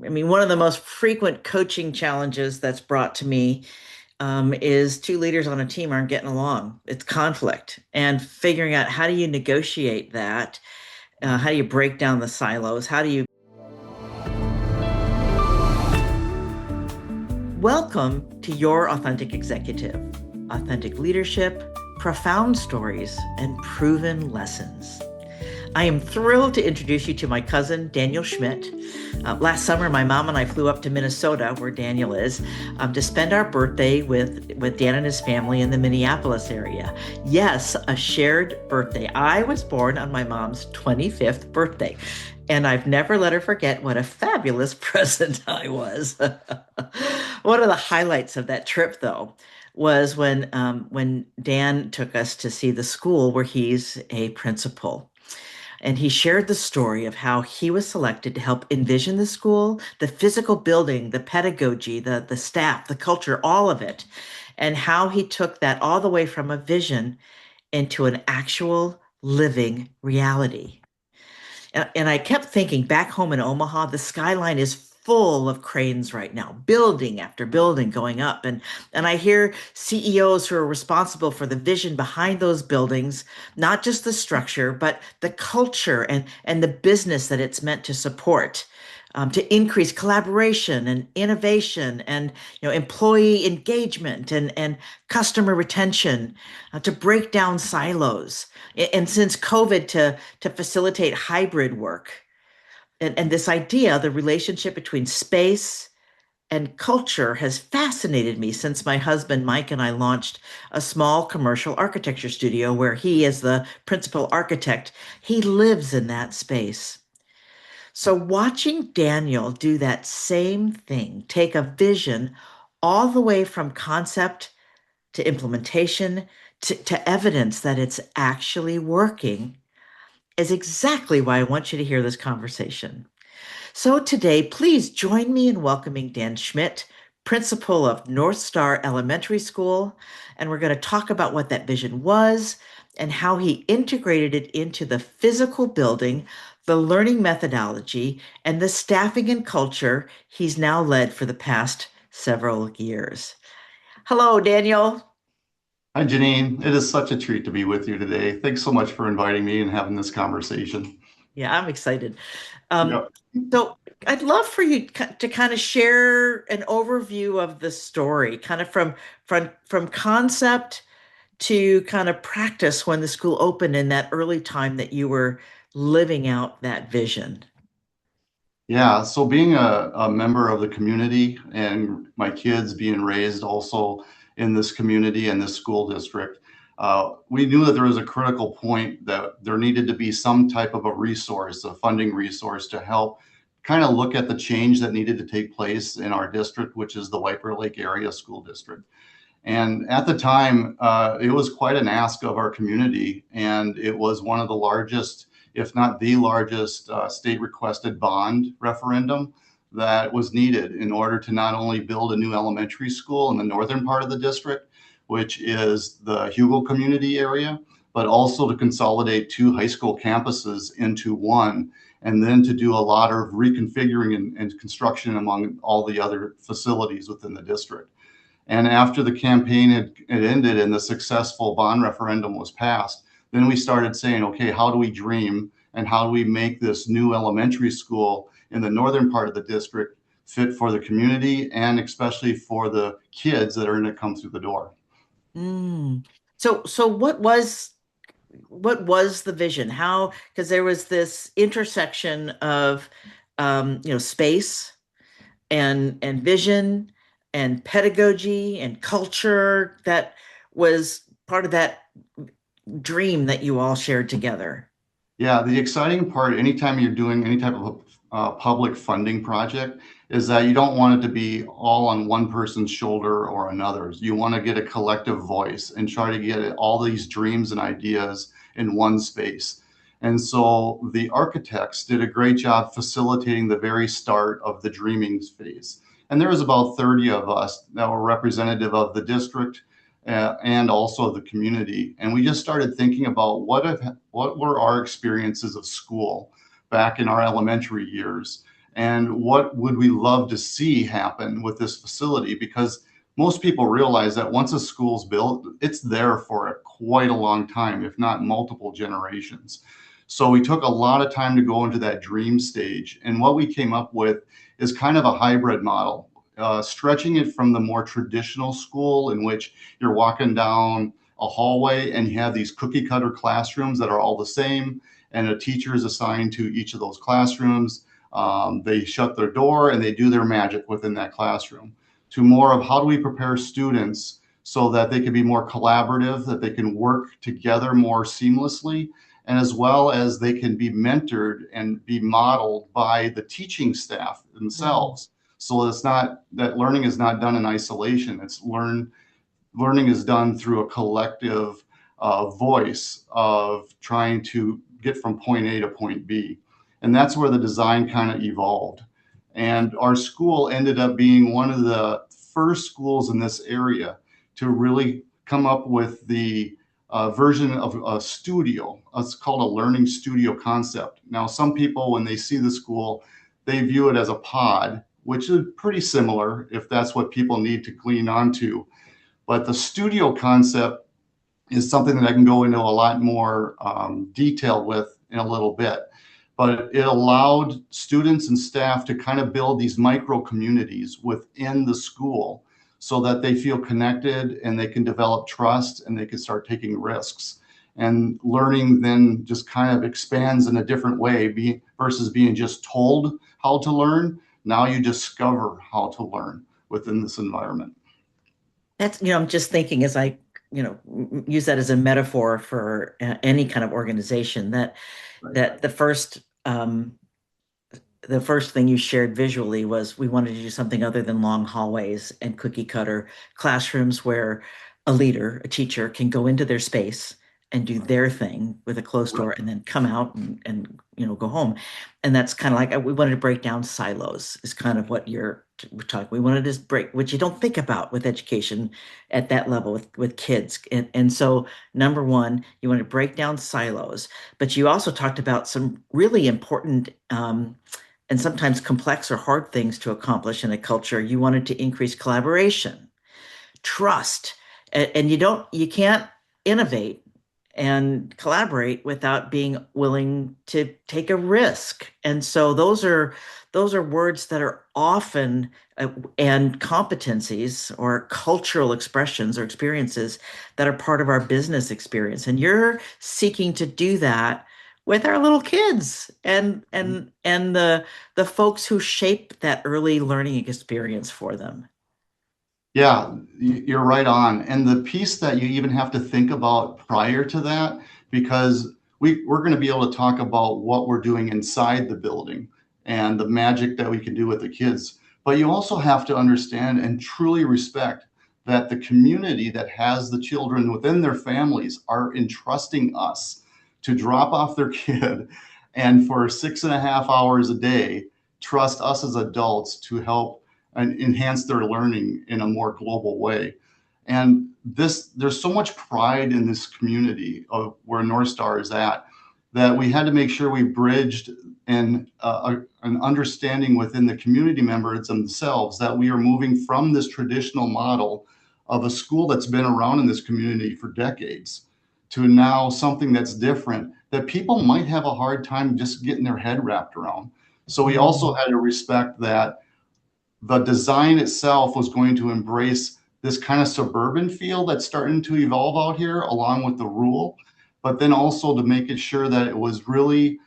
I mean, one of the most frequent coaching challenges that's brought to me is two leaders on a team aren't getting along. It's conflict and figuring out how do you negotiate that? How do you break down the silos? How do you welcome to Your Authentic Executive? Authentic leadership, profound stories, and proven lessons. I am thrilled to introduce you to my cousin, Daniel Schmidt. Last summer, my mom and I flew up to Minnesota, where Daniel is, to spend our birthday with Dan and his family in the Minneapolis area. Yes, a shared birthday. I was born on my mom's 25th birthday, and I've never let her forget what a fabulous present I was. One of the highlights of that trip, though, was when Dan took us to see the school where he's a principal. And he shared the story of how he was selected to help envision the school, the physical building, the pedagogy, the staff, the culture, all of it, and how he took that all the way from a vision into an actual living reality. And I kept thinking back home in Omaha, the skyline is full of cranes right now, building after building going up. And I hear CEOs who are responsible for the vision behind those buildings, not just the structure, but the culture and the business that it's meant to support. To increase collaboration and innovation and employee engagement and customer retention, to break down silos, and since COVID to facilitate hybrid work. And this idea, the relationship between space and culture, has fascinated me since my husband Mike and I launched a small commercial architecture studio where he is the principal architect. He lives in that space. So watching Daniel do that same thing, take a vision all the way from concept to implementation to evidence that it's actually working, is exactly why I want you to hear this conversation. So today, please join me in welcoming Dan Schmidt, principal of North Star Elementary School. And we're going to talk about what that vision was and how he integrated it into the physical building, the learning methodology, and the staffing and culture he's now led for the past several years. Hello, Daniel. Hi, Janine. It is such a treat to be with you today. Thanks so much for inviting me and having this conversation. Yeah, I'm excited. Um, Yep. so I'd love for you to kind of share an overview of the story, kind of from concept to kind of practice when the school opened in that early time that you were living out that vision. Yeah, so being a member of the community and my kids being raised also in this community and this school district, we knew that there was a critical point that there needed to be some type of a resource, a funding resource to help kind of look at the change that needed to take place in our district, which is the White Bear Lake Area School District. And at the time, it was quite an ask of our community, and it was one of the largest, if not the largest, state requested bond referendum that was needed in order to not only build a new elementary school in the northern part of the district, which is the Hugo community area, but also to consolidate two high school campuses into one, and then to do a lot of reconfiguring and construction among all the other facilities within the district. And after the campaign had ended and the successful bond referendum was passed, then we started saying, okay, how do we dream and how do we make this new elementary school in the northern part of the district fit for the community and especially for the kids that are going to come through the door? Mm. So what was the vision? How, because there was this intersection of space and vision and pedagogy and culture that was part of that dream that you all shared together. Yeah, the exciting part, anytime you're doing any type of public funding project, is that you don't want it to be all on one person's shoulder or another's. You want to get a collective voice and try to get all these dreams and ideas in one space. And so the architects did a great job facilitating the very start of the dreaming phase. And there was about 30 of us that were representative of the district and also the community. And we just started thinking about what were our experiences of school back in our elementary years, and what would we love to see happen with this facility, because most people realize that once a school's built, it's there for quite a long time, if not multiple generations. So we took a lot of time to go into that dream stage. And what we came up with is kind of a hybrid model, stretching it from the more traditional school in which you're walking down a hallway and you have these cookie cutter classrooms that are all the same, and a teacher is assigned to each of those classrooms. They shut their door and they do their magic within that classroom, to more of how do we prepare students so that they can be more collaborative, that they can work together more seamlessly, and as well as they can be mentored and be modeled by the teaching staff themselves. So it's not that learning is not done in isolation. It's learning is done through a collective voice of trying to get from point A to point B. And that's where the design kind of evolved. And our school ended up being one of the first schools in this area to really come up with the version of a studio. It's called a learning studio concept. Now, some people, when they see the school, they view it as a pod, which is pretty similar if that's what people need to glean onto. But the studio concept is something that I can go into a lot more detail with in a little bit. But it allowed students and staff to kind of build these micro communities within the school so that they feel connected and they can develop trust and they can start taking risks. And learning then just kind of expands in a different way versus being just told how to learn. Now you discover how to learn within this environment. That's, I'm just thinking as I, use that as a metaphor for any kind of organization that Right. that the first thing you shared visually was we wanted to do something other than long hallways and cookie cutter classrooms where a leader, a teacher can go into their space and do their thing with a closed door and then come out and go home. And that's kind of like we wanted to break down silos is kind of what we're talking. We wanted to break, which you don't think about with education at that level with kids. And so number one, you want to break down silos, but you also talked about some really important and sometimes complex or hard things to accomplish in a culture. You wanted to increase collaboration, trust, and you can't innovate and collaborate without being willing to take a risk. And so those are words that are often and competencies or cultural expressions or experiences that are part of our business experience. And you're seeking to do that with our little kids and the folks who shape that early learning experience for them. Yeah, you're right on. And the piece that you even have to think about prior to that, because we're going to be able to talk about what we're doing inside the building and the magic that we can do with the kids. But you also have to understand and truly respect that the community that has the children within their families are entrusting us to drop off their kid and for 6.5 hours a day, trust us as adults to help and enhance their learning in a more global way. And there's so much pride in this community of where North Star is at, that we had to make sure we bridged an understanding within the community members themselves that we are moving from this traditional model of a school that's been around in this community for decades to now something that's different that people might have a hard time just getting their head wrapped around. So we also had to respect that the design itself was going to embrace this kind of suburban feel that's starting to evolve out here along with the rural, but then also to make it sure that it was really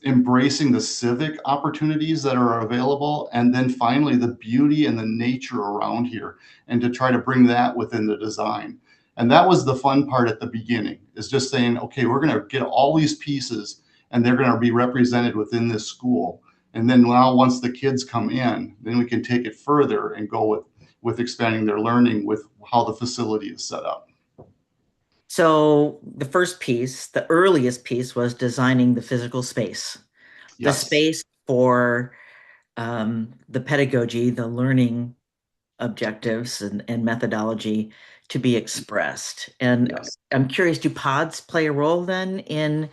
embracing the civic opportunities that are available, and then finally the beauty and the nature around here, and to try to bring that within the design. And that was the fun part at the beginning, is just saying, okay, we're going to get all these pieces and they're going to be represented within this school. And then now once the kids come in, then we can take it further and go with expanding their learning with how the facility is set up. So the first piece, the earliest piece, was designing the physical space, the Yes. space for the pedagogy, the learning objectives and methodology to be expressed. And Yes. I'm curious, do pods play a role then in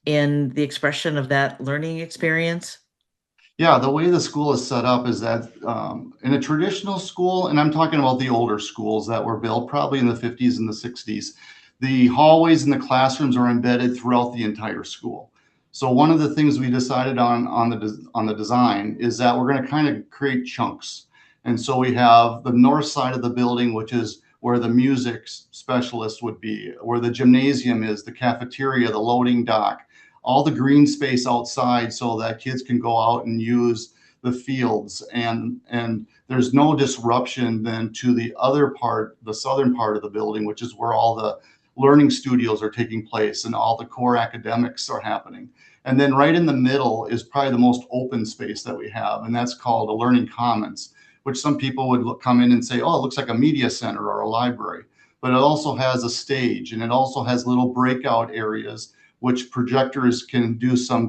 the expression of that learning experience? Yeah, the way the school is set up is that in a traditional school, and I'm talking about the older schools that were built probably in the 50s and the 60s, the hallways and the classrooms are embedded throughout the entire school. So one of the things we decided on the design is that we're going to kind of create chunks. And so we have the north side of the building, which is where the music specialist would be, where the gymnasium is, the cafeteria, the loading dock, all the green space outside so that kids can go out and use the fields, and there's no disruption then to the other part, the southern part of the building, which is where all the learning studios are taking place and all the core academics are happening. And then right in the middle is probably the most open space that we have, and that's called a learning commons, which some people would come in and say, oh, it looks like a media center or a library. But it also has a stage, and it also has little breakout areas which projectors can do some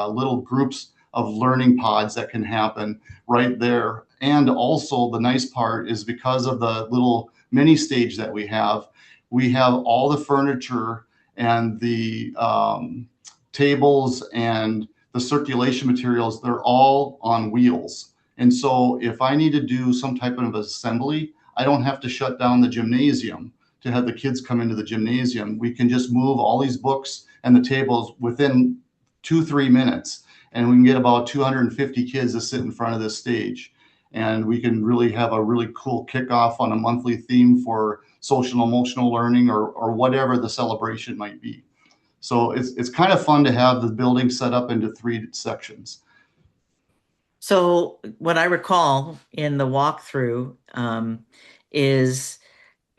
little groups of learning pods that can happen right there. And also the nice part is because of the little mini stage that we have all the furniture and the tables and the circulation materials, they're all on wheels. And so if I need to do some type of assembly, I don't have to shut down the gymnasium to have the kids come into the gymnasium. We can just move all these books and the tables within 2-3 minutes, and we can get about 250 kids to sit in front of this stage. And we can really have a really cool kickoff on a monthly theme for social emotional learning or whatever the celebration might be. So it's kind of fun to have the building set up into 3 sections. So what I recall in the walkthrough is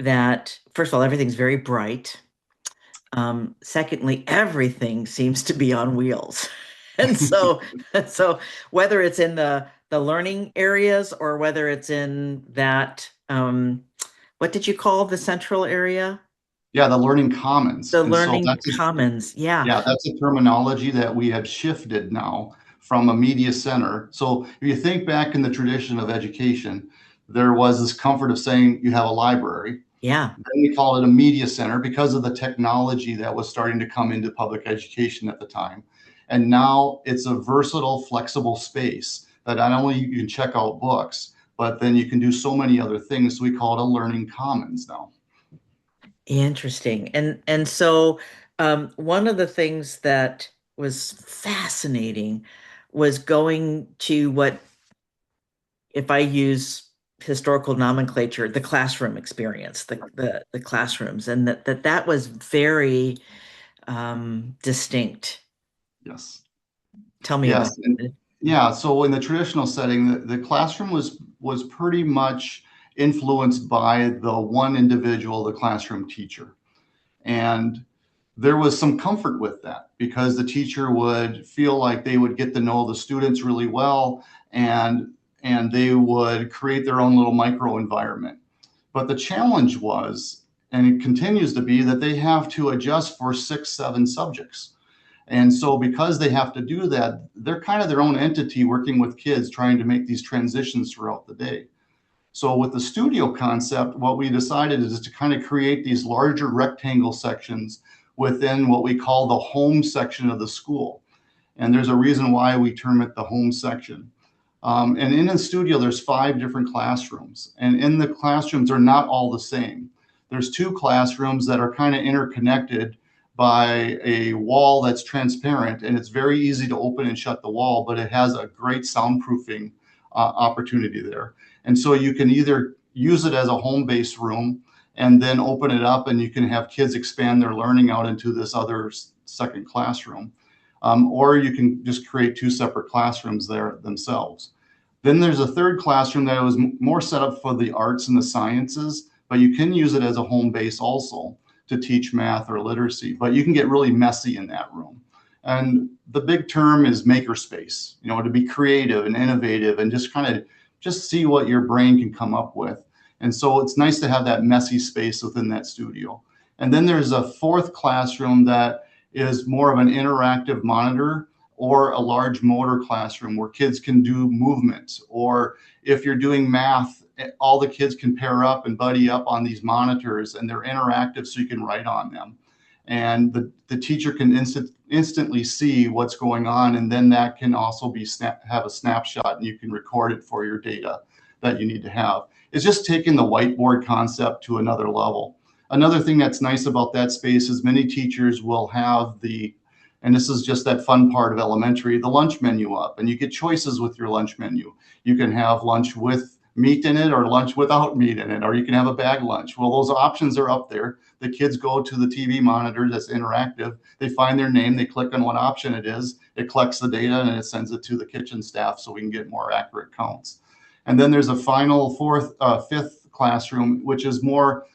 that, first of all, everything's very bright. Secondly, everything seems to be on wheels. And so whether it's in the learning areas or whether it's in that, what did you call the central area? Yeah, the learning commons. The And so learning commons. Yeah. yeah, that's a terminology that we have shifted now from a media center. So if you think back in the tradition of education, there was this comfort of saying you have a library. Yeah. Then we call it a media center because of the technology that was starting to come into public education at the time. And now it's a versatile, flexible space that not only you can check out books, but then you can do so many other things. So we call it a learning commons now. Interesting. And so one of the things that was fascinating was going to what, if I use historical nomenclature, the classroom experience, the classrooms, and that was very distinct. Yes. Tell me about Yes. And it. yeah, so in the traditional setting, the classroom was pretty much influenced by the one individual, the classroom teacher. And there was some comfort with that because the teacher would feel like they would get to know the students really well, and they would create their own little micro environment. But the challenge was, and it continues to be, that they have to adjust for 6, 7 subjects. And so because they have to do that, they're kind of their own entity working with kids trying to make these transitions throughout the day. So with the studio concept, what we decided is to kind of create these larger rectangle sections within what we call the home section of the school. And there's a reason why we term it the home section. And in the studio, there's 5 different classrooms. And in the classrooms, they're not all the same. There's 2 classrooms that are kind of interconnected by a wall that's transparent, and it's very easy to open and shut the wall, but it has a great soundproofing opportunity there. And so you can either use it as a home-based room and then open it up, and you can have kids expand their learning out into this other second classroom. Or you can just create 2 separate classrooms there themselves. Then there's a third classroom that was more set up for the arts and the sciences, but you can use it as a home base also to teach math or literacy, but you can get really messy in that room. And the big term is makerspace, to be creative and innovative and just kind of just see what your brain can come up with. And so it's nice to have that messy space within that studio. And then there's a 4th classroom that is more of an interactive monitor or a large motor classroom where kids can do movements. Or if you're doing math, all the kids can pair up and buddy up on these monitors, and they're interactive so you can write on them. and the teacher can instantly see what's going on, and then that can also be have a snapshot, and you can record it for your data that you need to have. It's just taking the whiteboard concept to another level. Another thing that's nice about that space is many teachers will have and this is just that fun part of elementary, the lunch menu up, and you get choices with your lunch menu. You can have lunch with meat in it or lunch without meat in it, or you can have a bag lunch. Well, those options are up there. The kids go to the TV monitor that's interactive. They find their name, they click on what option it is, it collects the data, and it sends it to the kitchen staff so we can get more accurate counts. And then there's a final fifth classroom, which is more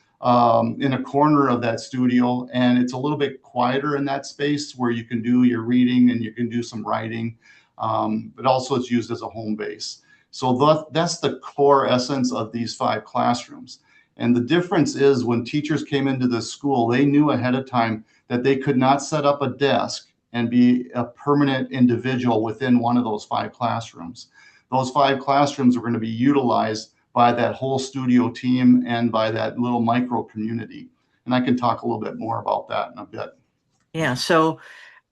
in a corner of that studio, and it's a little bit quieter in that space where you can do your reading and you can do some writing, but also it's used as a home base. So that's the core essence of these 5 classrooms. And the difference is when teachers came into this school, they knew ahead of time that they could not set up a desk and be a permanent individual within one of those 5 classrooms. Those 5 classrooms are going to be utilized by that whole studio team and by that little micro community. And I can talk a little bit more about that in a bit. Yeah, so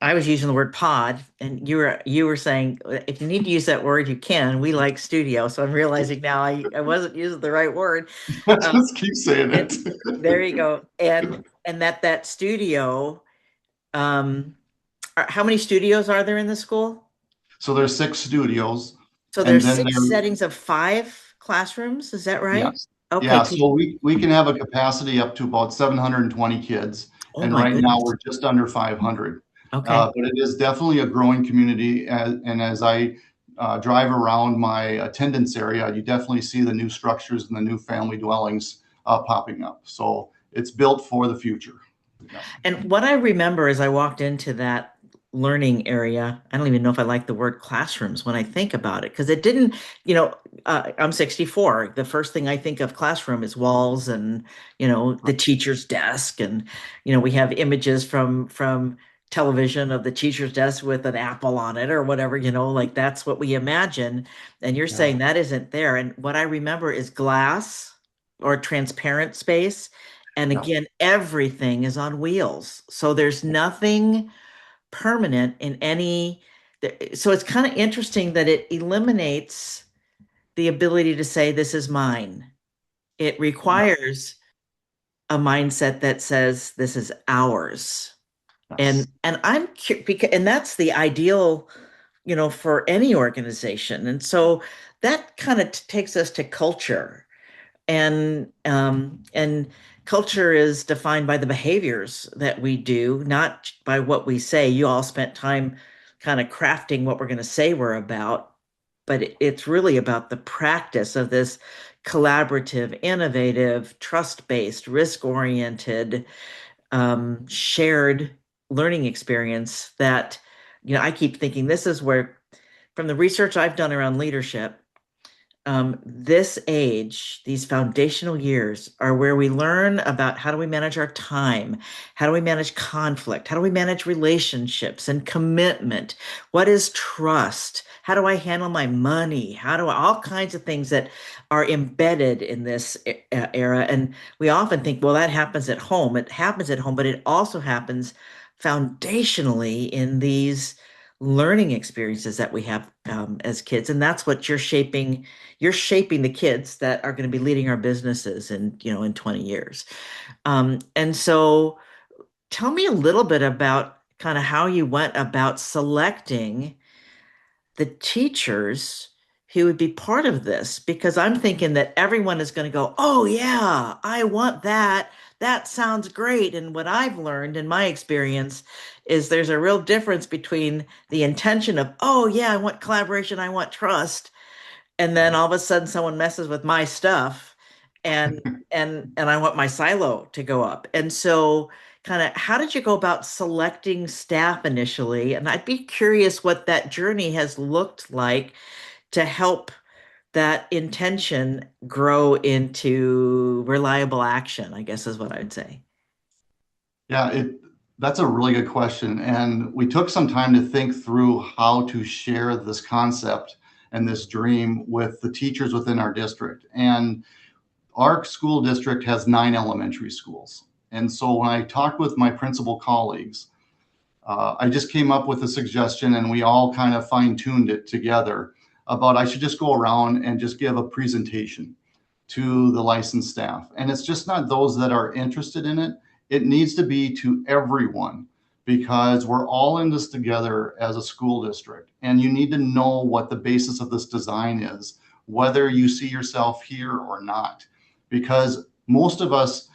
I was using the word pod, and you were saying if you need to use that word, you can. We like studio, so I'm realizing now I wasn't using the right word. Um, Just keep saying and it. there you go. And that studio, um, how many studios are there in the school? So there's 6 studios, So and there's then six there, settings of 5 classrooms. Is that right? yes. Okay. Yeah, so we can have a capacity up to about 720 kids, Oh and my right now goodness. we're just under 500. Okay. But it is definitely a growing community, and as I drive around my attendance area, you definitely see the new structures and the new family dwellings popping up. So it's built for the future. Yeah. And what I remember as I walked into that learning area, I don't even know if I like the word classrooms when I think about it, because it didn't, I'm 64. The first thing I think of classroom is walls and, the teacher's desk. And, we have images from television of the teacher's desk with an apple on it or whatever, like that's what we imagine. And you're Yeah. saying that isn't there. And what I remember is glass or transparent space. And Yeah. again, everything is on wheels. So there's nothing permanent in any. So it's kind of interesting that it eliminates the ability to say, this is mine. It Yeah. requires a mindset that says, this is ours. Yes. And because, and that's the ideal, for any organization. And so that kind of takes us to culture. And culture is defined by the behaviors that we do, not by what we say. You all spent time kind of crafting what we're going to say we're about, but it's really about the practice of this collaborative, innovative, trust-based, risk-oriented, shared learning experience that, I keep thinking this is where, from the research I've done around leadership, this age, these foundational years are where we learn about how do we manage our time? How do we manage conflict? How do we manage relationships and commitment? What is trust? How do I handle my money? All kinds of things that are embedded in this era. And we often think, well, that happens at home. It happens at home, but it also happens foundationally in these learning experiences that we have as kids. And that's what you're shaping the kids that are going to be leading our businesses in 20 years. And so tell me a little bit about kind of how you went about selecting the teachers who would be part of this, because I'm thinking that everyone is going to go, oh yeah, I want that. That sounds great. And what I've learned in my experience is there's a real difference between the intention of, oh yeah, I want collaboration, I want trust, and then all of a sudden someone messes with my stuff, and and I want my silo to go up. And so kind of how did you go about selecting staff initially? And I'd be curious what that journey has looked like to help that intention grow into reliable action, I guess is what I'd say. Yeah, that's a really good question. And we took some time to think through how to share this concept and this dream with the teachers within our district. And our school district has 9 elementary schools. And so when I talked with my principal colleagues, I just came up with a suggestion, and we all kind of fine-tuned it together about I should just go around and just give a presentation to the licensed staff. And it's just not those that are interested in it. It needs to be to everyone, because we're all in this together as a school district. And you need to know what the basis of this design is, whether you see yourself here or not, because most of us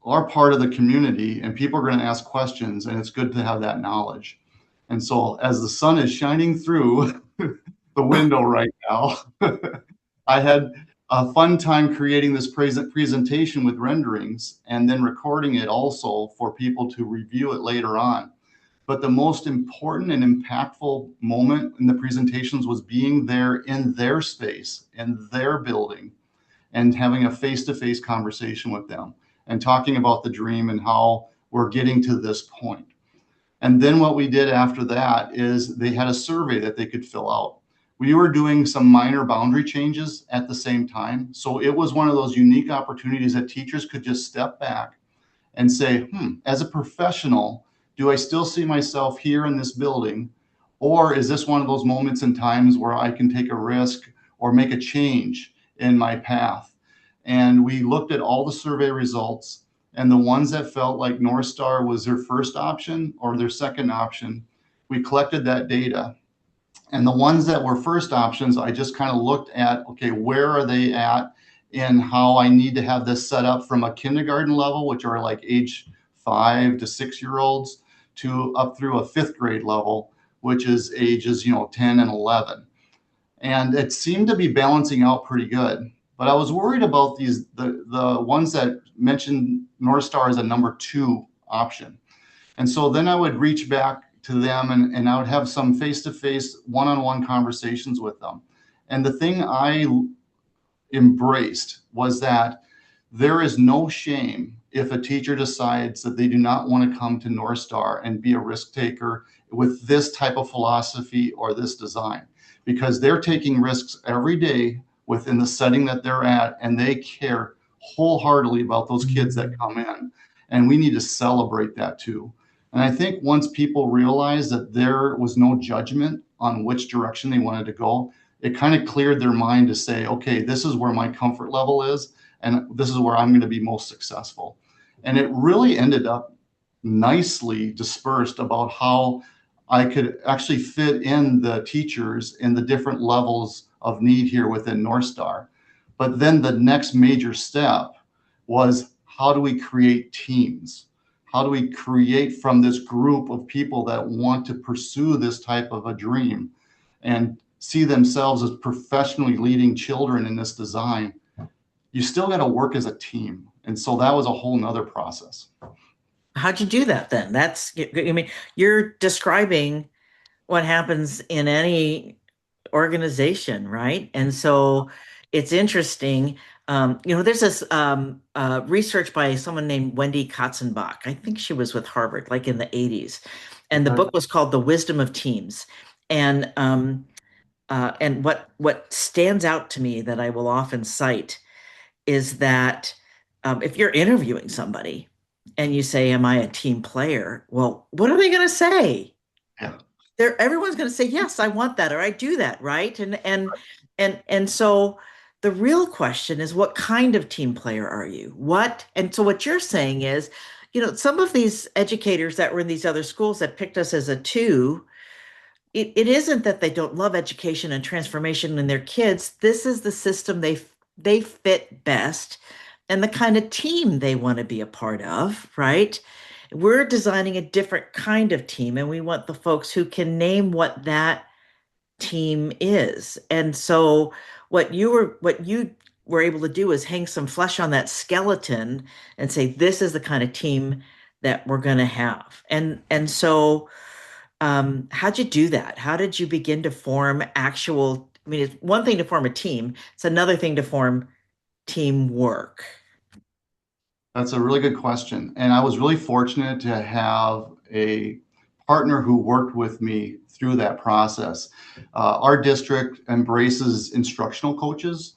are part of the community and people are going to ask questions, and it's good to have that knowledge. And so as the sun is shining through the window right now, I had a fun time creating this presentation with renderings and then recording it also for people to review it later on. But the most important and impactful moment in the presentations was being there in their space, in their building, and having a face-to-face conversation with them and talking about the dream and how we're getting to this point. And then what we did after that is they had a survey that they could fill out. We were doing some minor boundary changes at the same time. So it was one of those unique opportunities that teachers could just step back and say, as a professional, do I still see myself here in this building? Or is this one of those moments and times where I can take a risk or make a change in my path? And we looked at all the survey results, and the ones that felt like North Star was their first option or their second option, we collected that data. And the ones that were first options, I just kind of looked at, okay, where are they at in how I need to have this set up from a kindergarten level, which are like age 5 to 6-year-olds, to up through a 5th grade level, which is ages 10 and 11. And it seemed to be balancing out pretty good. But I was worried about the ones that mentioned North Star as a number 2 option. And so then I would reach back to them and I would have some face-to-face one-on-one conversations with them. And the thing I embraced was that there is no shame if a teacher decides that they do not want to come to North Star and be a risk taker with this type of philosophy or this design, because they're taking risks every day within the setting that they're at, and they care wholeheartedly about those kids that come in. And we need to celebrate that too. And I think once people realized that there was no judgment on which direction they wanted to go, it kind of cleared their mind to say, okay, this is where my comfort level is, and this is where I'm going to be most successful. And it really ended up nicely dispersed about how I could actually fit in the teachers in the different levels of need here within North Star. But then the next major step was, how do we create teams? How do we create from this group of people that want to pursue this type of a dream and see themselves as professionally leading children in this design? You still got to work as a team. And so that was a whole nother process. How'd you do that then? I mean, you're describing what happens in any organization, right? And so it's interesting. There's this research by someone named Wendy Katzenbach. I think she was with Harvard, like in the 80s. And the book was called The Wisdom of Teams. And what stands out to me that I will often cite is that if you're interviewing somebody and you say, "Am I a team player?" Well, what are they going to say? Yeah. Everyone's going to say, "Yes, I want that," or "I do that," right? And so the real question is, what kind of team player are you? And so what you're saying is, some of these educators that were in these other schools that picked us as a 2, it isn't that they don't love education and transformation in their kids. This is the system they fit best and the kind of team they want to be a part of, right? We're designing a different kind of team, and we want the folks who can name what that team is. And so what you were able to do is hang some flesh on that skeleton and say, this is the kind of team that we're going to have. And so how'd you do that? How did you begin to form it's one thing to form a team, it's another thing to form teamwork. That's a really good question. And I was really fortunate to have a partner who worked with me through that process. Our district embraces instructional coaches,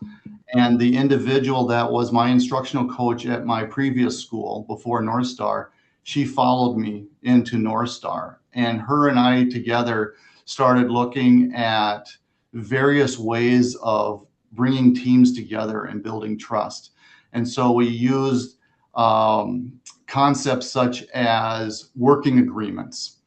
And the individual that was my instructional coach at my previous school before North Star, she followed me into North Star. And her and I together started looking at various ways of bringing teams together and building trust. And so we used concepts such as working agreements,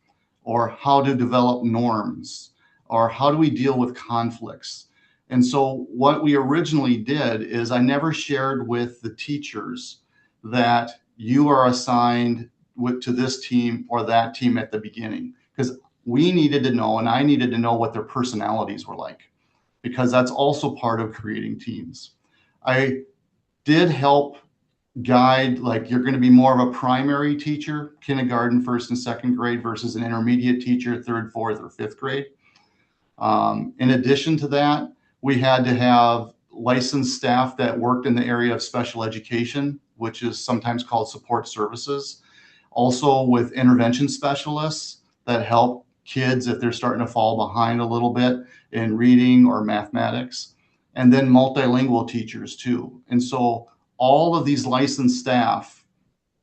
or how to develop norms, or how do we deal with conflicts. And so what we originally did is I never shared with the teachers that you are assigned to this team or that team at the beginning, because we needed to know, and I needed to know what their personalities were like, because that's also part of creating teams. I did help guide, like, you're going to be more of a primary teacher, kindergarten, first and second grade, versus an intermediate teacher, third, fourth, or fifth grade. In addition to that, we had to have licensed staff that worked in the area of special education, which is sometimes called support services. Also with intervention specialists that help kids if they're starting to fall behind a little bit in reading or mathematics. And then multilingual teachers too. And so all of these licensed staff,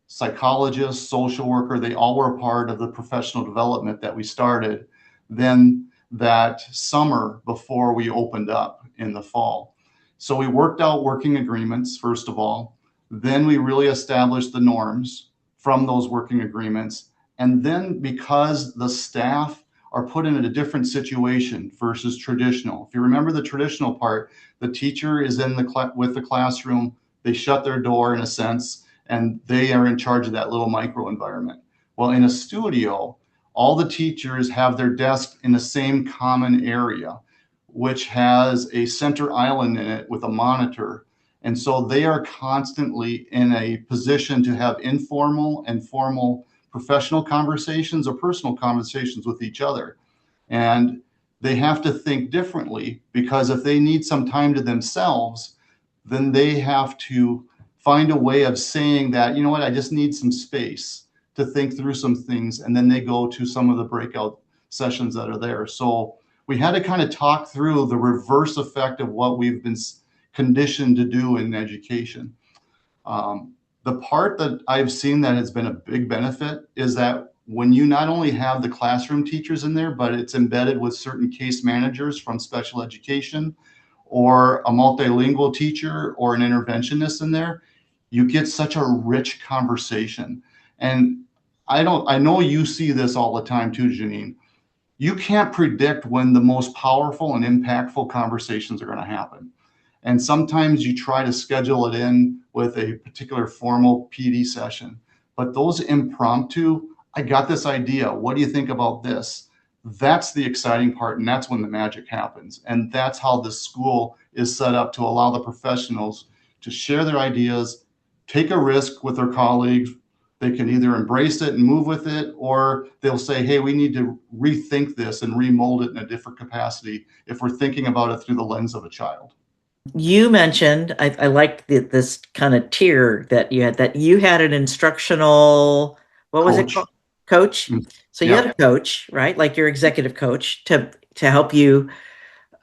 psychologists, social worker, they all were a part of the professional development that we started then that summer before we opened up in the fall. So we worked out working agreements, first of all. Then we really established the norms from those working agreements. And then because the staff are put in a different situation versus traditional. If you remember the traditional part, the teacher is in with the classroom, they shut their door in a sense, and they are in charge of that little micro environment. Well, in a studio, all the teachers have their desk in the same common area, which has a center island in it with a monitor. And so they are constantly in a position to have informal and formal professional conversations or personal conversations with each other. And they have to think differently, because if they need some time to themselves, then they have to find a way of saying that, you know what, I just need some space to think through some things. And then they go to some of the breakout sessions that are there. So we had to kind of talk through the reverse effect of what we've been conditioned to do in education. The part that I've seen that has been a big benefit is that when you not only have the classroom teachers in there, but it's embedded with certain case managers from special education or a multilingual teacher or an interventionist in there, you get such a rich conversation. And I know you see this all the time too, Janine. You can't predict when the most powerful and impactful conversations are going to happen. And sometimes you try to schedule it in with a particular formal PD session. But those impromptu, I got this idea, what do you think about this? That's the exciting part, and that's when the magic happens. And that's how the school is set up to allow the professionals to share their ideas, take a risk with their colleagues. They can either embrace it and move with it, or they'll say, hey, we need to rethink this and remold it in a different capacity if we're thinking about it through the lens of a child. You mentioned, I like this kind of tier that you had an instructional, what was it called? Coach. So you had a coach, right? Like your executive coach to help you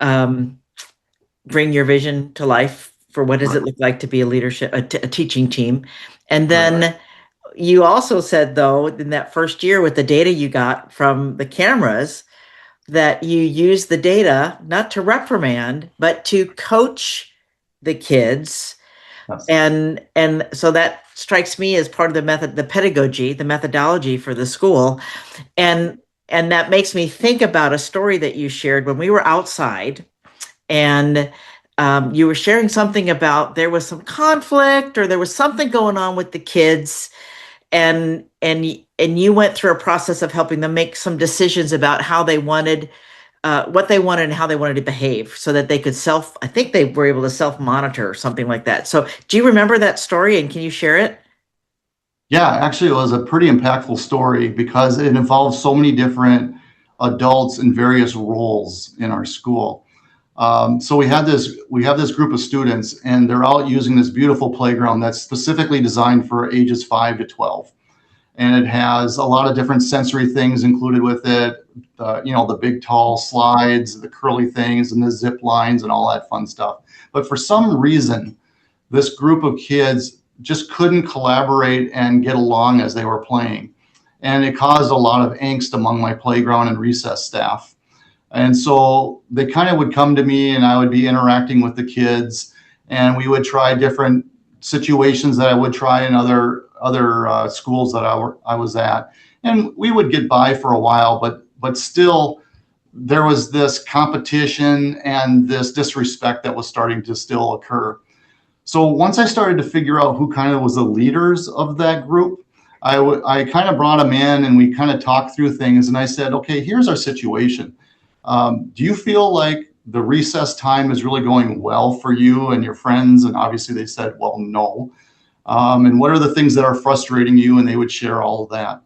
bring your vision to life for what does it look like to be a teaching team. And then you also said, though, in that first year with the data you got from the cameras, that you use the data not to reprimand, but to coach the kids. Yes. And so that strikes me as part of the pedagogy, the methodology for the school. And that makes me think about a story that you shared when we were outside, and you were sharing something about there was some conflict or there was something going on with the kids. And you went through a process of helping them make some decisions about how they wanted, what they wanted and how they wanted to behave, so that they could I think they were able to self-monitor or something like that. So do you remember that story, and can you share it? Yeah, actually, it was a pretty impactful story because it involves so many different adults in various roles in our school. So we have this group of students, and they're out using this beautiful playground that's specifically designed for ages 5 to 12. And it has a lot of different sensory things included with it, the big tall slides, the curly things, and the zip lines and all that fun stuff. But for some reason, this group of kids just couldn't collaborate and get along as they were playing. And it caused a lot of angst among my playground and recess staff. And so they kind of would come to me and I would be interacting with the kids and we would try different situations that I would try in other schools that I was at. And we would get by for a while, but still there was this competition and this disrespect that was starting to still occur. So once I started to figure out who kind of was the leaders of that group, I kind of brought them in and we kind of talked through things. And I said, okay, here's our situation. Do you feel like the recess time is really going well for you and your friends? And obviously they said, well, no. And what are the things that are frustrating you? And they would share all of that.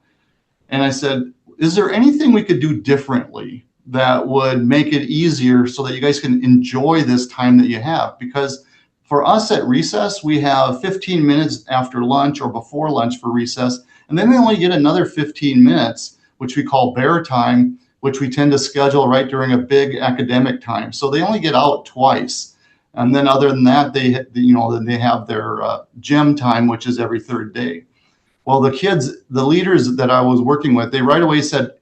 And I said, is there anything we could do differently that would make it easier so that you guys can enjoy this time that you have? Because for us at recess, we have 15 minutes after lunch or before lunch for recess, and then they only get another 15 minutes, which we call bear time, which we tend to schedule right during a big academic time. So they only get out twice. And then other than that, then they have their gym time, which is every third day. Well, the leaders that I was working with, they right away said,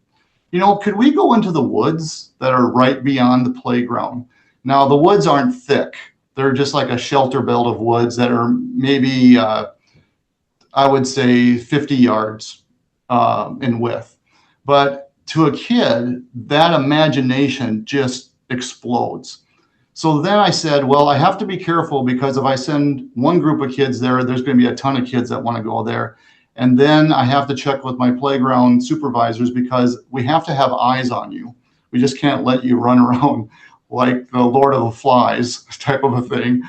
could we go into the woods that are right beyond the playground? Now, the woods aren't thick. They're just like a shelter belt of woods that are maybe, I would say 50 yards in width. But to a kid, that imagination just explodes. So then I said, well, I have to be careful because if I send one group of kids there, there's going to be a ton of kids that want to go there. And then I have to check with my playground supervisors because we have to have eyes on you. We just can't let you run around like the Lord of the Flies type of a thing.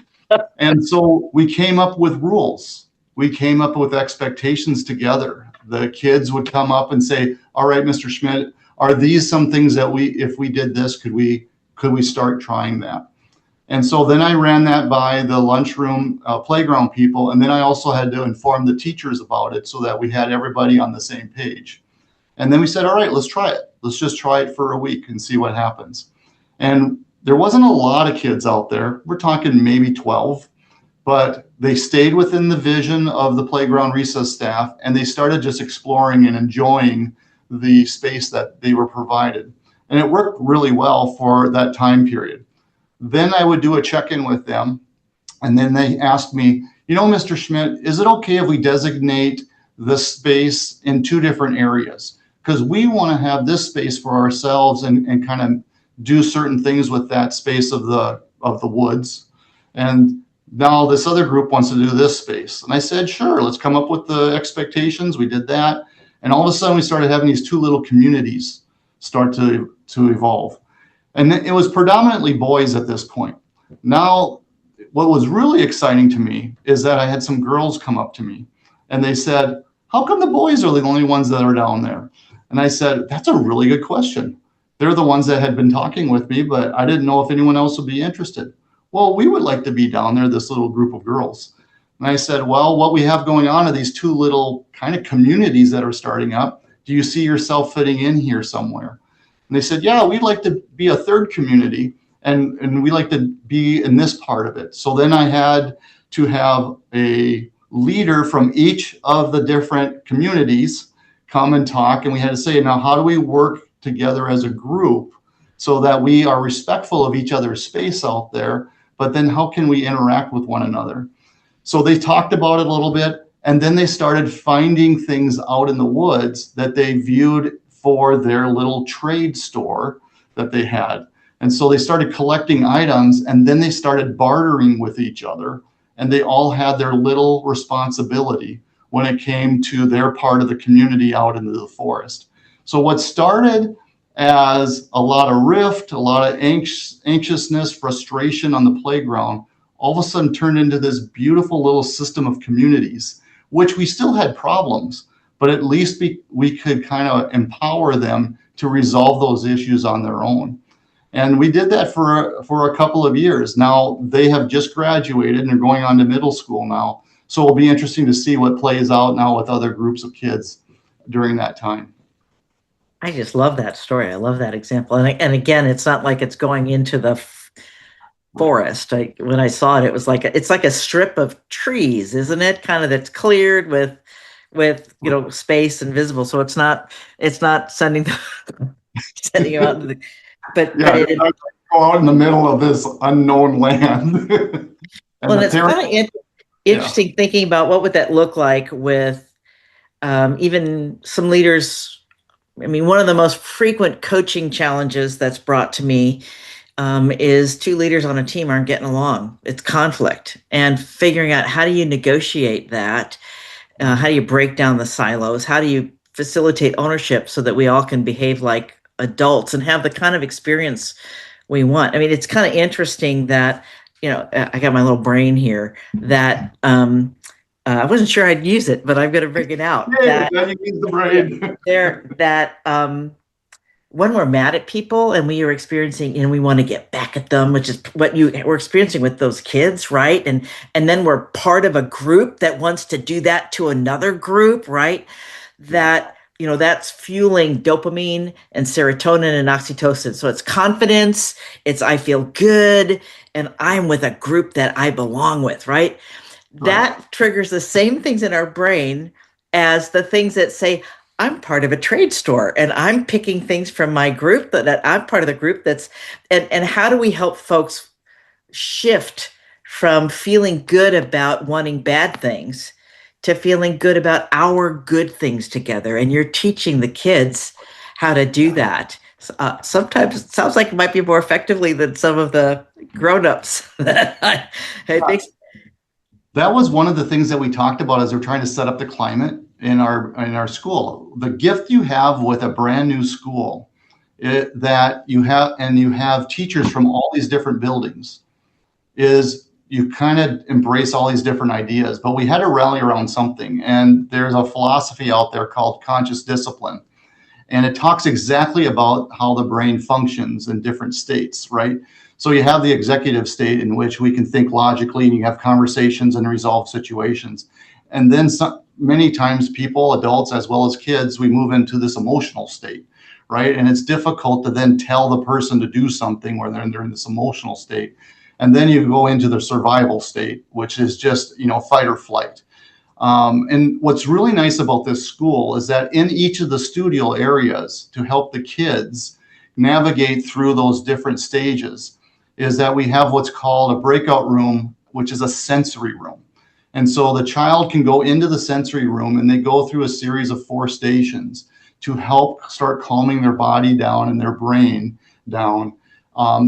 And so we came up with rules. We came up with expectations together. The kids would come up and say, all right, Mr. Schmidt, are these some things that if we did this, could we start trying that? And so then I ran that by the lunchroom playground people. And then I also had to inform the teachers about it so that we had everybody on the same page. And then we said, all right, let's try it. Let's just try it for a week and see what happens. And there wasn't a lot of kids out there. We're talking maybe 12, but they stayed within the vision of the playground recess staff and they started just exploring and enjoying the space that they were provided. And it worked really well for that time period. Then I would do a check-in with them. And then they asked me, Mr. Schmidt, is it okay if we designate this space in two different areas? Because we want to have this space for ourselves and kind of do certain things with that space of the woods. And now this other group wants to do this space. And I said, sure, let's come up with the expectations. We did that. And all of a sudden we started having these two little communities start to evolve. And it was predominantly boys at this point. Now, what was really exciting to me is that I had some girls come up to me and they said, how come the boys are the only ones that are down there? And I said, that's a really good question. They're the ones that had been talking with me, but I didn't know if anyone else would be interested. Well, we would like to be down there, this little group of girls. And I said, well, what we have going on are these two little kind of communities that are starting up. Do you see yourself fitting in here somewhere? And they said, yeah, we'd like to be a third community and we like to be in this part of it. So then I had to have a leader from each of the different communities come and talk. And we had to say, now, how do we work together as a group so that we are respectful of each other's space out there, but then how can we interact with one another? So they talked about it a little bit, and then they started finding things out in the woods that they viewed for their little trade store that they had. And so they started collecting items, and then they started bartering with each other, and they all had their little responsibility when it came to their part of the community out into the forest. So what started as a lot of rift, a lot of anxiousness, frustration on the playground, all of a sudden turned into this beautiful little system of communities, which we still had problems, but at least we could kind of empower them to resolve those issues on their own. And we did that for a couple of years. Now they have just graduated and are going on to middle school now. So it'll be interesting to see what plays out now with other groups of kids during that time. I just love that story. I love that example. And again, it's not like it's going into forest. When I saw it, it was like it's like a strip of trees, isn't it? Kind of that's cleared with space and visible. So it's not sending you out into the but Yeah, you're it not going to go out in the middle of this unknown land. And well, and the it's parents, kind of yeah, interesting thinking about what would that look like with even some leaders. I mean, one of the most frequent coaching challenges that's brought to me is two leaders on a team aren't getting along. It's conflict and figuring out how do you negotiate that? How do you break down the silos? How do you facilitate ownership so that we all can behave like adults and have the kind of experience we want? I mean, it's kind of interesting that, I got my little brain here that I wasn't sure I'd use it, but I'm going to bring it out. hey, That then you use the yeah, brain. when we're mad at people and we are experiencing, we want to get back at them, which is what you were experiencing with those kids, right? And then we're part of a group that wants to do that to another group, right? That that's fueling dopamine and serotonin and oxytocin. So it's confidence, it's I feel good, and I'm with a group that I belong with, right? Right. That triggers the same things in our brain as the things that say, I'm part of a trade store and I'm picking things from my group that I'm part of the group and how do we help folks shift from feeling good about wanting bad things to feeling good about our good things together? And you're teaching the kids how to do that. Sometimes it sounds like it might be more effectively than some of the grown-ups it makes. That was one of the things that we talked about as we're trying to set up the climate in our school. The gift you have with a brand new school that you have teachers from all these different buildings is you kind of embrace all these different ideas, but we had to rally around something. And there's a philosophy out there called conscious discipline. And it talks exactly about how the brain functions in different states, right? So you have the executive state in which we can think logically and you have conversations and resolve situations. And then many times people, adults as well as kids, we move into this emotional state, right? And it's difficult to then tell the person to do something when they're in this emotional state. And then you go into the survival state, which is just, fight or flight. And what's really nice about this school is that in each of the studio areas to help the kids navigate through those different stages is that we have what's called a breakout room, which is a sensory room. And so the child can go into the sensory room and they go through a series of 4 stations to help start calming their body down and their brain down.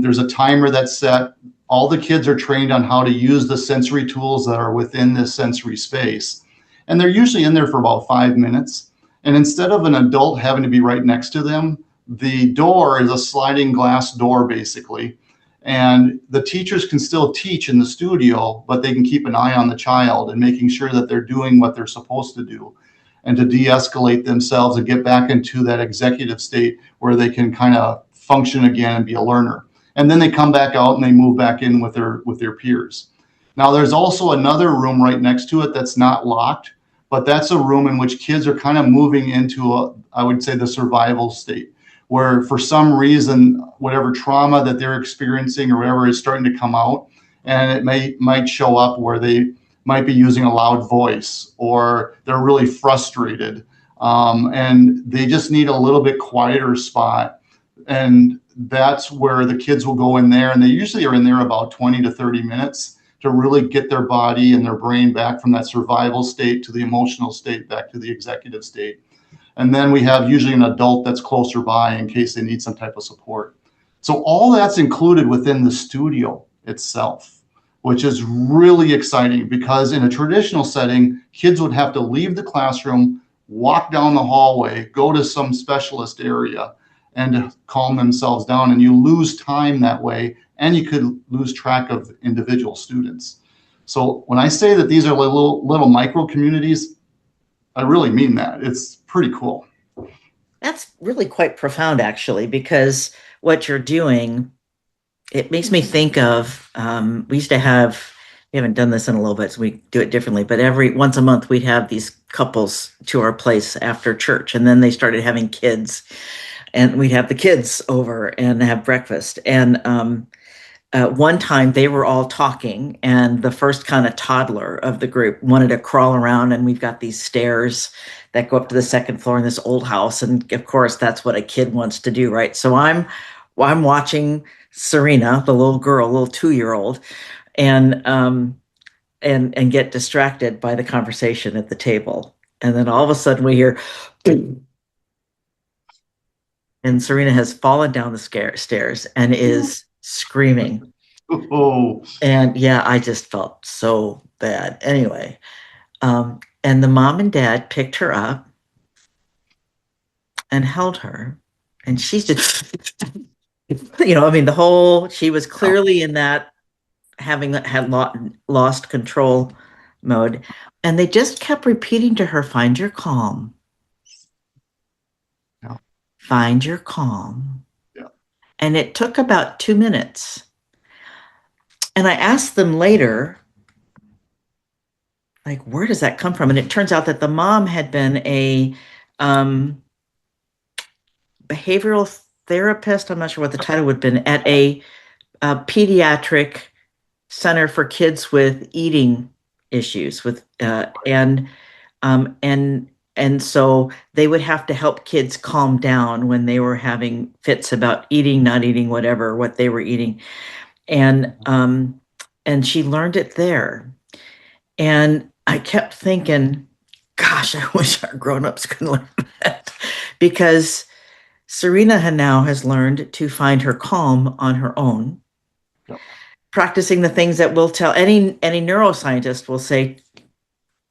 There's a timer that's set. All the kids are trained on how to use the sensory tools that are within this sensory space. And they're usually in there for about 5 minutes. And instead of an adult having to be right next to them, the door is a sliding glass door, basically. And the teachers can still teach in the studio, but they can keep an eye on the child and making sure that they're doing what they're supposed to do and to de-escalate themselves and get back into that executive state where they can kind of function again and be a learner. And then they come back out and they move back in with their peers. Now, there's also another room right next to it that's not locked, but that's a room in which kids are kind of moving into I would say, the survival state, where for some reason, whatever trauma that they're experiencing or whatever is starting to come out, and it might show up where they might be using a loud voice or they're really frustrated, and they just need a little bit quieter spot. And that's where the kids will go in there, and they usually are in there about 20 to 30 minutes to really get their body and their brain back from that survival state to the emotional state back to the executive state. And then we have usually an adult that's closer by in case they need some type of support. So all that's included within the studio itself, which is really exciting because in a traditional setting, kids would have to leave the classroom, walk down the hallway, go to some specialist area and calm themselves down, and you lose time that way, and you could lose track of individual students. So when I say that these are little micro communities, I really mean that. It's pretty cool. That's really quite profound, actually, because what you're doing, it makes me think of we used to have, we haven't done this in a little bit, so we do it differently, but every once a month we'd have these couples to our place after church, and then they started having kids, and we'd have the kids over and have breakfast. And one time they were all talking, and the first kind of toddler of the group wanted to crawl around, and we've got these stairs that go up to the second floor in this old house, and of course that's what a kid wants to do, right? So I'm watching Serena, the little girl, little 2-year old, and and get distracted by the conversation at the table, and then all of a sudden we hear, and Serena has fallen down the stairs and is screaming. Oh, And yeah, I just felt so bad. Anyway, and the mom and dad picked her up and held her, and she's just, I mean, she was yeah, clearly in that having had lost control mode, and they just kept repeating to her, "Find your calm, yeah, find your calm." yeah. And it took about 2 minutes. And I asked them later, like, where does that come from? And it turns out that the mom had been a um, behavioral therapist. I'm not sure what the title would have been at a pediatric center for kids with eating issues with um, and and so they would have to help kids calm down when they were having fits about eating, not eating, whatever what they were eating, and and she learned it there. And I kept thinking, gosh, I wish our grown-ups could learn that, because Serena now has learned to find her calm on her own, Yeah. practicing the things that will tell any neuroscientist will say,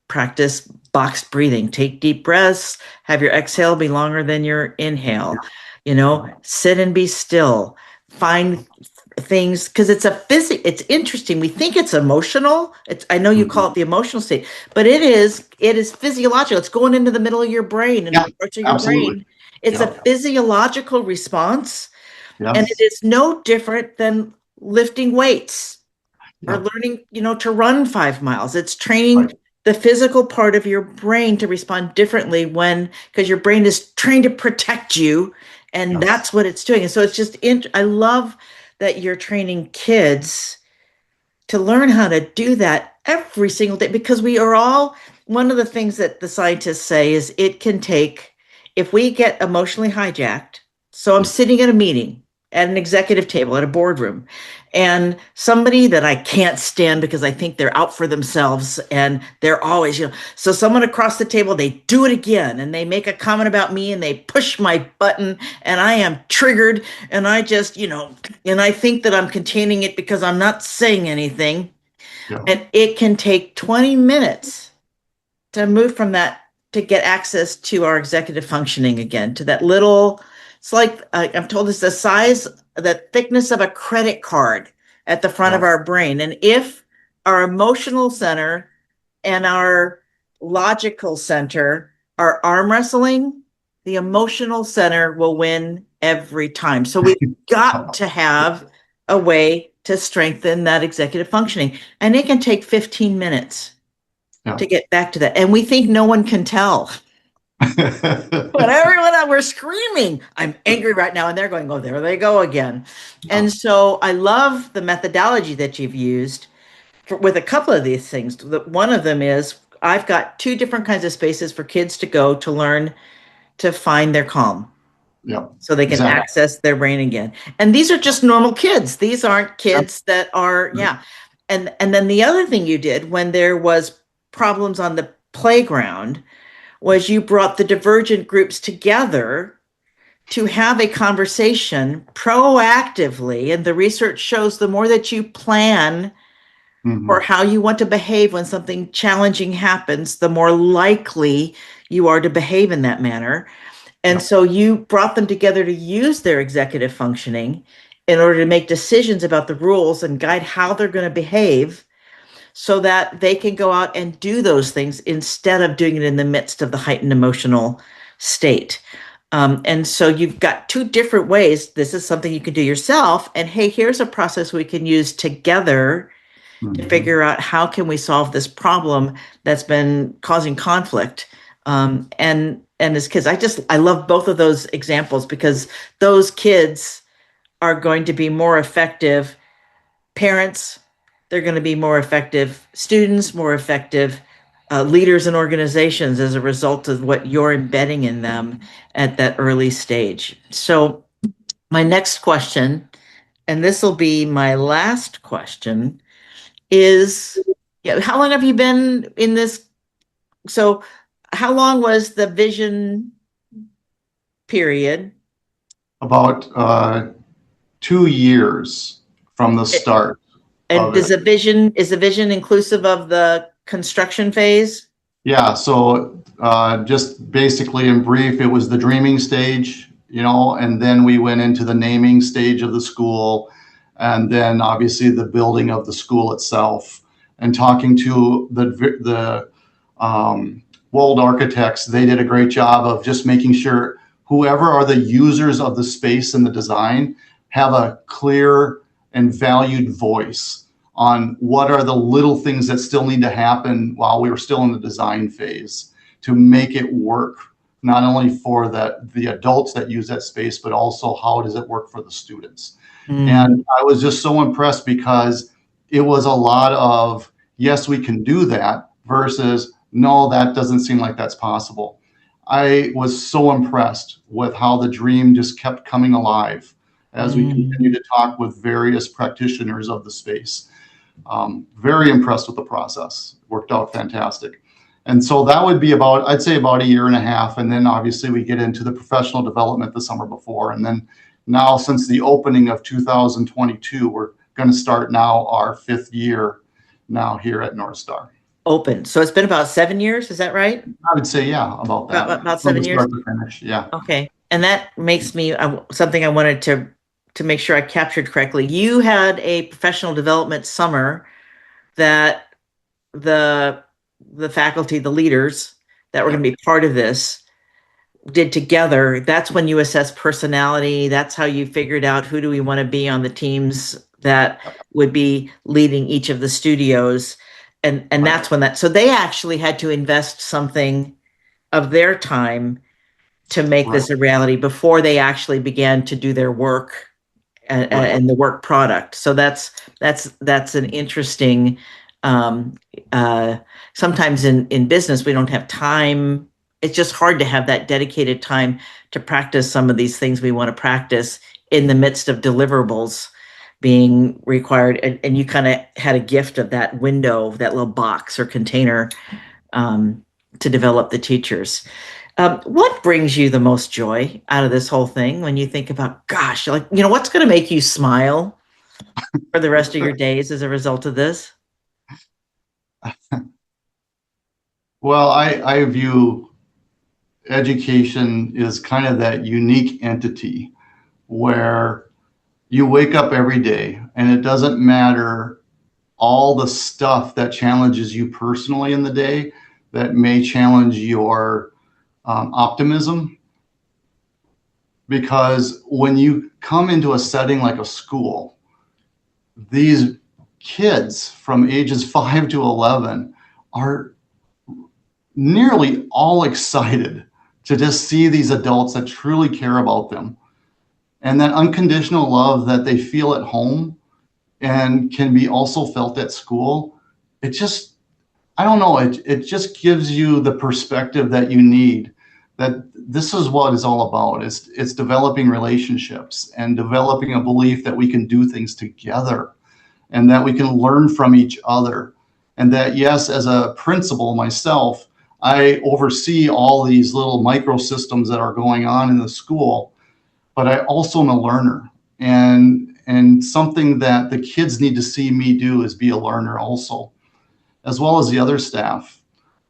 practice boxed breathing, take deep breaths, have your exhale be longer than your inhale, sit and be still, find things, because it's interesting. We think it's emotional. I know you call Mhm. it the emotional state, but it is physiological. It's going into the middle of your brain and Yeah, parts of your absolutely. brain. It's a Yeah. physiological response, and it Yes. is no different than lifting weights or Yeah. learning, to run 5 miles. It's training Right. the physical part of your brain to respond differently because your brain is trained to protect you, and Yes. that's what it's doing. And so it's just, I love that you're training kids to learn how to do that every single day, because we are all, one of the things that the scientists say is it can take, if we get emotionally hijacked. So I'm sitting at a meeting at an executive table at a boardroom, and somebody that I can't stand because I think they're out for themselves, and they're always, so someone across the table, they do it again and they make a comment about me and they push my button, and I am triggered, and I just, and I think that I'm containing it because I'm not saying anything. Yeah. And it can take 20 minutes to move from that, to get access to our executive functioning again, to that little, it's like, I'm told it's the size, the thickness of a credit card at the front of Yeah. our brain. And if our emotional center and our logical center are arm wrestling, the emotional center will win every time. So we've got to have a way to strengthen that executive functioning. And it can take 15 minutes Yeah. to get back to that. And we think no one can tell. But everyone, we're screaming, I'm angry right now. And they're going, oh, there they go again. Yeah. And so I love the methodology that you've used with a couple of these things. One of them is I've got two different kinds of spaces for kids to go to learn to find their calm, Yeah. so they can Exactly. access their brain again. And these are just normal kids. These aren't Yeah. kids that are, Right. yeah. And then the other thing you did when there was problems on the playground was you brought the divergent groups together to have a conversation proactively. And the research shows the more that you plan for Mhm. how you want to behave when something challenging happens, the more likely you are to behave in that manner. And Yeah. so you brought them together to use their executive functioning in order to make decisions about the rules and guide how they're going to behave, so that they can go out and do those things instead of doing it in the midst of the heightened emotional state. And so you've got two different ways. This is something you can do yourself. And hey, here's a process we can use together to Mhm. figure out how can we solve this problem that's been causing conflict. And as kids, I love both of those examples, because those kids are going to be more effective parents, they're going to be more effective students, more effective leaders and organizations as a result of what you're embedding in them at that early stage. So, my next question, and this will be my last question, is yeah, how long have you been in this? So, how long was the vision period? About 2 years from the start And of it. is the vision inclusive of the construction phase? Yeah, so just basically in brief, it was the dreaming stage, and then we went into the naming stage of the school, and then obviously the building of the school itself. And talking to the world architects, they did a great job of just making sure whoever are the users of the space and the design have a clear and valued voice on what are the little things that still need to happen while we were still in the design phase to make it work, not only for the adults that use that space, but also how does it work for the students. And I was just so impressed because it was a lot of, yes, we can do that versus, no, that doesn't seem like that's possible. I was so impressed with how the dream just kept coming alive as we continued to talk with various practitioners of the space. Very impressed with the process. Worked out fantastic. And so that would be about, I'd say about a year and a half. And then obviously we get into the professional development the summer before. And then now, since the opening of 2022, we're going to start now our 5th year now here at North Star. Open. So it's been about 7 years, is that right? I would say, yeah, about that. About From 7 years? start to finish, yeah. Okay. And that makes me something I wanted to make sure I captured correctly. You had a professional development summer that the faculty, the leaders that were going to be part of this did together. That's when you assess personality. That's how you figured out who do we want to be on the teams that would be leading each of the studios. And that's when so they actually had to invest something of their time to make this a reality before they actually began to do their work and the work product. So that's an interesting. Sometimes in business we don't have time. It's just hard to have that dedicated time to practice some of these things we want to practice in the midst of deliverables being required. And you kind of had a gift of that window, that little box or container to develop the teachers. What brings you the most joy out of this whole thing when you think about, gosh, like, what's going to make you smile for the rest of your days as a result of this? Well, I view education is kind of that unique entity where you wake up every day and it doesn't matter all the stuff that challenges you personally in the day that may challenge your optimism. Because when you come into a setting like a school, these kids from ages 5 to 11 are nearly all excited to just see these adults that truly care about them. And that unconditional love that they feel at home and can be also felt at school, it just, I don't know, it just gives you the perspective that you need, that this is what it's all about. It's developing relationships and developing a belief that we can do things together and that we can learn from each other. And that, yes, as a principal myself, I oversee all these little microsystems that are going on in the school, but I also am a learner. And something that the kids need to see me do is be a learner also, as well as the other staff.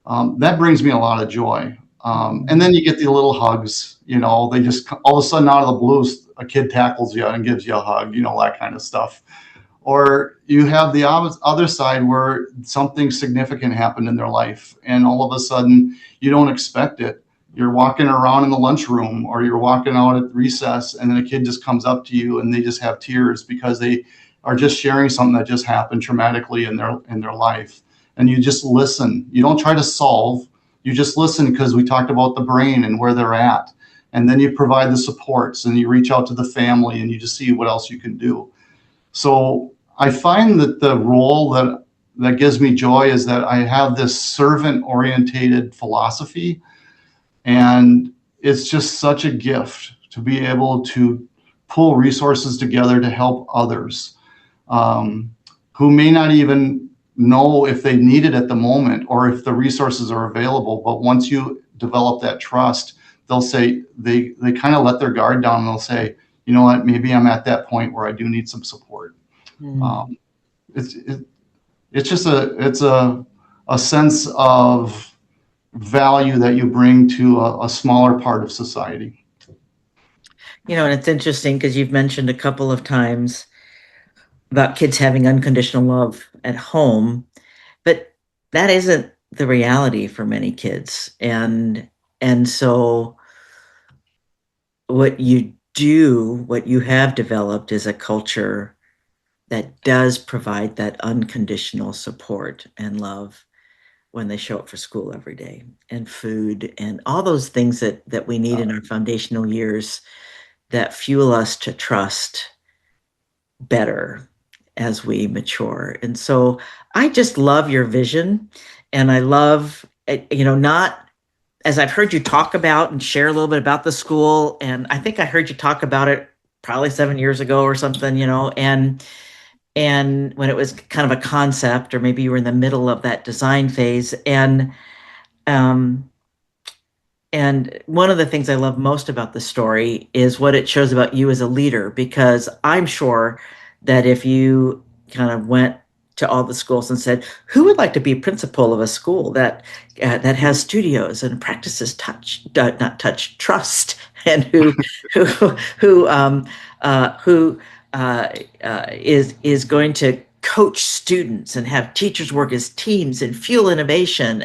That brings me a lot of joy. And then you get the little hugs, they just all of a sudden out of the blue, a kid tackles you and gives you a hug, that kind of stuff. Or you have the other side where something significant happened in their life and all of a sudden you don't expect it. You're walking around in the lunchroom or you're walking out at recess and then a kid just comes up to you and they just have tears because they are just sharing something that just happened traumatically in their life. And you just listen. You don't try to solve. You just listen because we talked about the brain and where they're at. And then you provide the supports and you reach out to the family and you just see what else you can do. So I find that the role that gives me joy is that I have this servant orientated philosophy, and it's just such a gift to be able to pull resources together to help others who may not even know if they need it at the moment or if the resources are available. But once you develop that trust, they'll say, they kind of let their guard down, and they'll say, you know what, maybe I'm at that point where I do need some support. Mm. It's just a sense of value that you bring to a smaller part of society. You know, and it's interesting because you've mentioned a couple of times about kids having unconditional love at home, but that isn't the reality for many kids. And so what you do, what you have developed is a culture that does provide that unconditional support and love when they show up for school every day, and food and all those things that we need in our foundational years that fuel us to trust better as we mature. And so I just love your vision, and I love, not as I've heard you talk about and share a little bit about the school, and I think I heard you talk about it probably 7 years ago or something, and when it was kind of a concept, or maybe you were in the middle of that design phase. Um, and one of the things I love most about the story is what it shows about you as a leader, because I'm sure that if you kind of went to all the schools and said, who would like to be principal of a school that has studios and practices not touch, trust, and who who is going to coach students and have teachers work as teams and fuel innovation,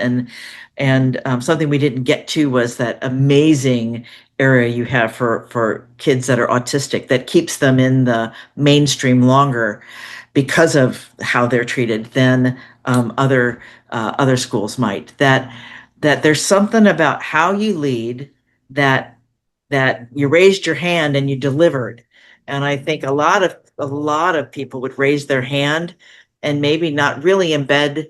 and something we didn't get to was that amazing area you have for kids that are autistic that keeps them in the mainstream longer because of how they're treated than other schools might. That there's something about how you lead, that you raised your hand and you delivered. And I think a lot of people would raise their hand and maybe not really embed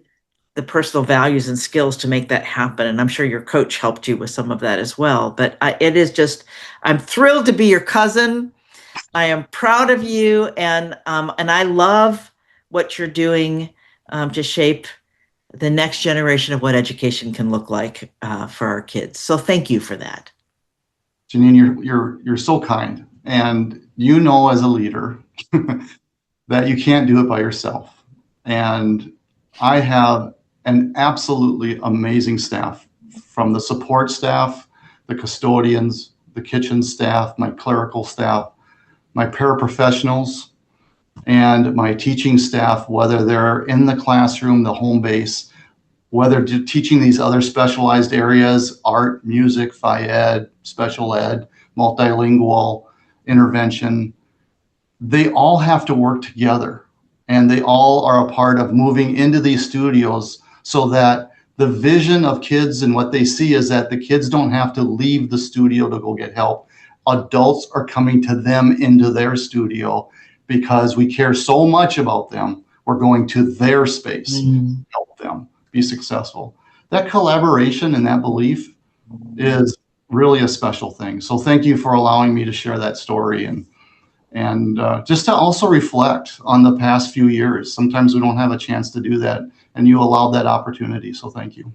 the personal values and skills to make that happen. And I'm sure your coach helped you with some of that as well. But it is just, I'm thrilled to be your cousin. I am proud of you, and I love what you're doing to shape the next generation of what education can look like for our kids. So thank you for that. Janine, you're so kind, and you know as a leader that you can't do it by yourself. And I have an absolutely amazing staff, from the support staff, the custodians, the kitchen staff, my clerical staff, my paraprofessionals, and my teaching staff, whether they're in the classroom, the home base, whether teaching these other specialized areas, art, music, phy-ed, special ed, multilingual, intervention. They all have to work together, and they all are a part of moving into these studios, so that the vision of kids and what they see is that the kids don't have to leave the studio to go get help. Adults are coming to them into their studio because we care so much about them. We're going to their space to help them be successful. That collaboration and that belief is really a special thing. So thank you for allowing me to share that story, and just to also reflect on the past few years. Sometimes we don't have a chance to do that, and you allowed that opportunity. So thank you.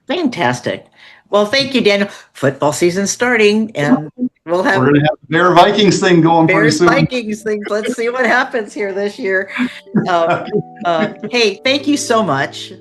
Fantastic. Well, thank you, Daniel. Football season starting, and we'll have We're going to have the Bear Vikings thing going pretty Bears soon. Vikings thing. Let's see what happens here this year. Hey, thank you so much.